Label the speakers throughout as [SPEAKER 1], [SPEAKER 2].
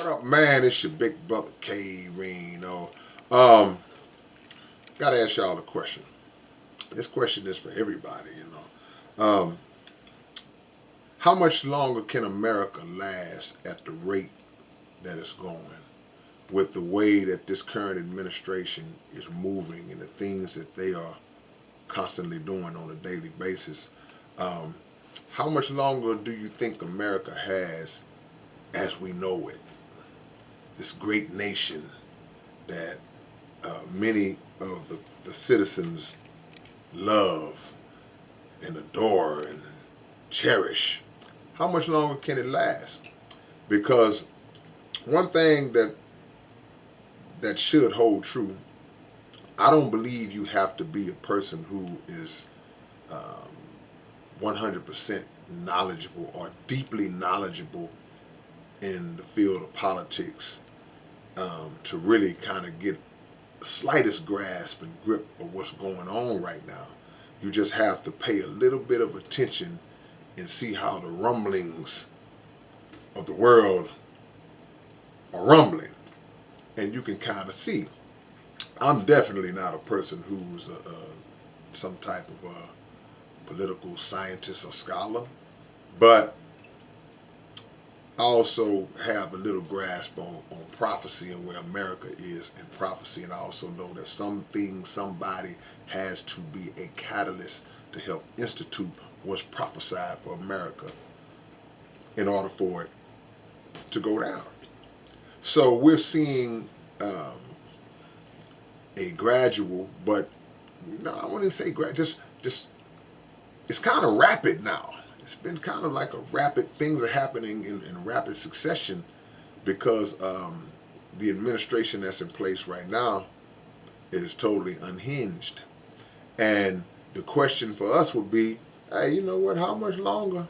[SPEAKER 1] What up, man? It's your big brother K-Rino. Um, Gotta ask y'all a question. This question is for everybody. How much longer can America last at the rate that it's going, with the way that this current administration is moving and the things that they are constantly doing on a daily basis? Um, how much longer do you think America has as we know it? This great nation that many of the citizens love and adore and cherish. How much longer can it last? Because one thing that should hold true, I don't believe you have to be a person who is 100% knowledgeable or deeply knowledgeable in the field of politics to really kind of get slightest grasp and grip of what's going on right now. You just have to pay a little bit of attention and see how the rumblings of the world are rumbling. And you can kind of see. I'm definitely not a person who's some type of political scientist or scholar, but I also have a little grasp on prophecy and where America is in prophecy. And I also know that somebody has to be a catalyst to help institute what's prophesied for America in order for it to go down. So we're seeing a gradual, but no, I wouldn't say just it's kind of rapid now. It's been kind of like a rapid, things are happening in rapid succession because the administration that's in place right now is totally unhinged. And the question for us would be, hey, you know what? How much longer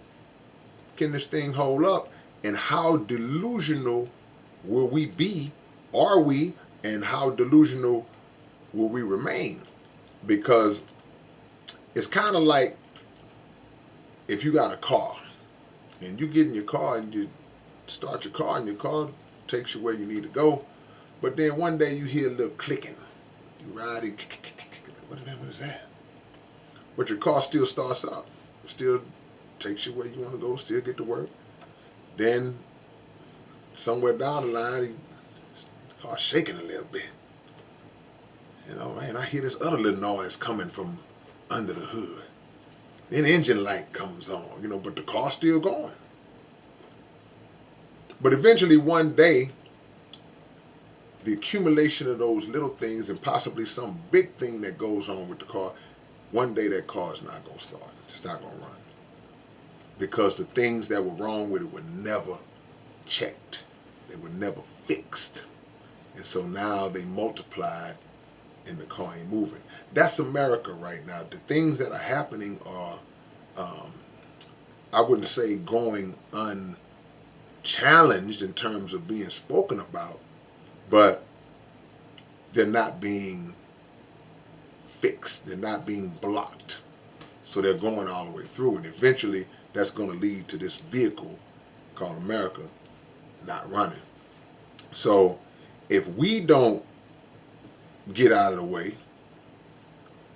[SPEAKER 1] can this thing hold up? And how delusional will we be? Are we? And how delusional will we remain? Because it's kind of like if you got a car and you get in your car and you start your car and your car takes you where you need to go, but then one day you hear a little clicking. You ride it, what is that? But your car still starts up, still takes you where you want to go, still get to work. Then somewhere down the line, the car's shaking a little bit. You know, man, I hear this other little noise coming from under the hood. Then engine light comes on, but the car's still going. But eventually one day, the accumulation of those little things and possibly some big thing that goes on with the car, one day that car is not going to start. It's not going to run. Because the things that were wrong with it were never checked. They were never fixed. And so now they multiplied and the car ain't moving. That's America right now. The things that are happening are, I wouldn't say going unchallenged in terms of being spoken about, but they're not being fixed. They're not being blocked. So they're going all the way through. And eventually that's going to lead to this vehicle called America not running. So if we don't get out of the way,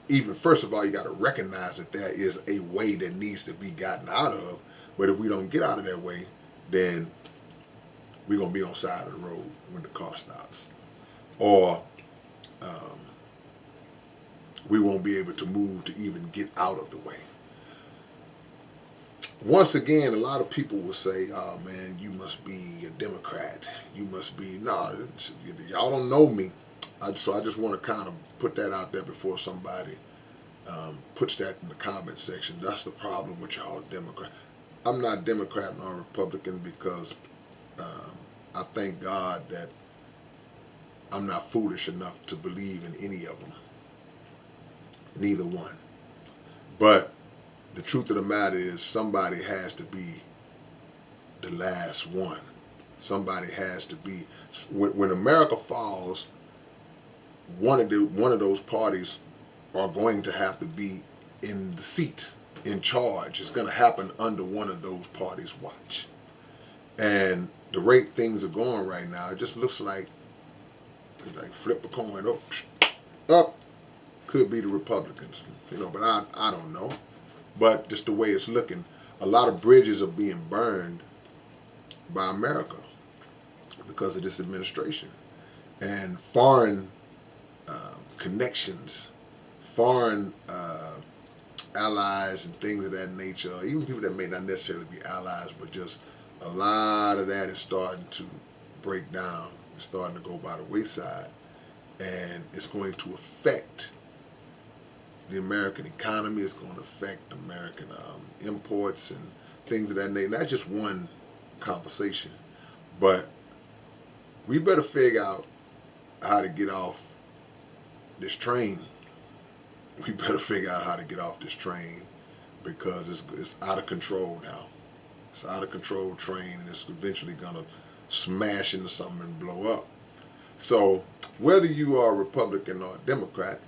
[SPEAKER 1] even first of all, you got to recognize that there is a way that needs to be gotten out of. But if we don't get out of that way, then we're going to be on the side of the road when the car stops. Or we won't be able to move to even get out of the way. Once again, a lot of people will say, oh man, you must be a Democrat. You must be, no, y'all don't know me. So I just want to kind of put that out there before somebody puts that in the comment section. That's the problem with y'all Democrat. I'm not Democrat nor Republican because I thank God that I'm not foolish enough to believe in any of them. Neither one. But the truth of the matter is somebody has to be the last one. Somebody has to be. When America falls, one of those parties are going to have to be in the seat, in charge. It's going to happen under one of those parties' watch. And the rate things are going right now, it just looks like flip a coin up could be the Republicans, but I don't know. But just the way it's looking, a lot of bridges are being burned by America because of this administration and foreign connections, foreign allies and things of that nature, even people that may not necessarily be allies, but just a lot of that is starting to break down. It's starting to go by the wayside, and it's going to affect the American economy. It's going to affect American imports and things of that nature. Not just one conversation, but we better figure out how to get off this train. We better figure out how to get off this train because it's out of control now. It's out of control train, and it's eventually gonna smash into something and blow up. So whether you are a Republican or a Democrat,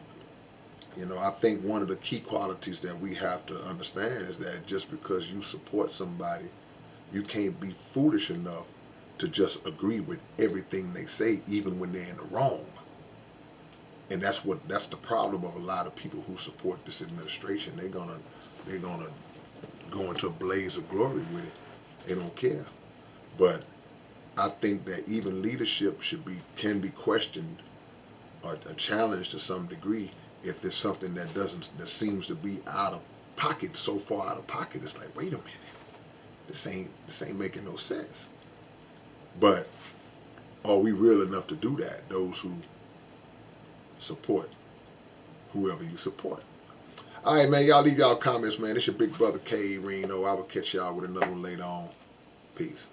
[SPEAKER 1] I think one of the key qualities that we have to understand is that just because you support somebody, you can't be foolish enough to just agree with everything they say, even when they're in the wrong. And that's the problem of a lot of people who support this administration. They're gonna go into a blaze of glory with it. They don't care. But I think that even leadership can be questioned or challenged to some degree if it's something that seems to be out of pocket, so far out of pocket. It's like, wait a minute, this ain't making no sense. But are we real enough to do that? Those who support whoever you support. All right, man. Y'all leave y'all comments, man. It's your big brother K-Rino. I will catch y'all with another one later on. Peace.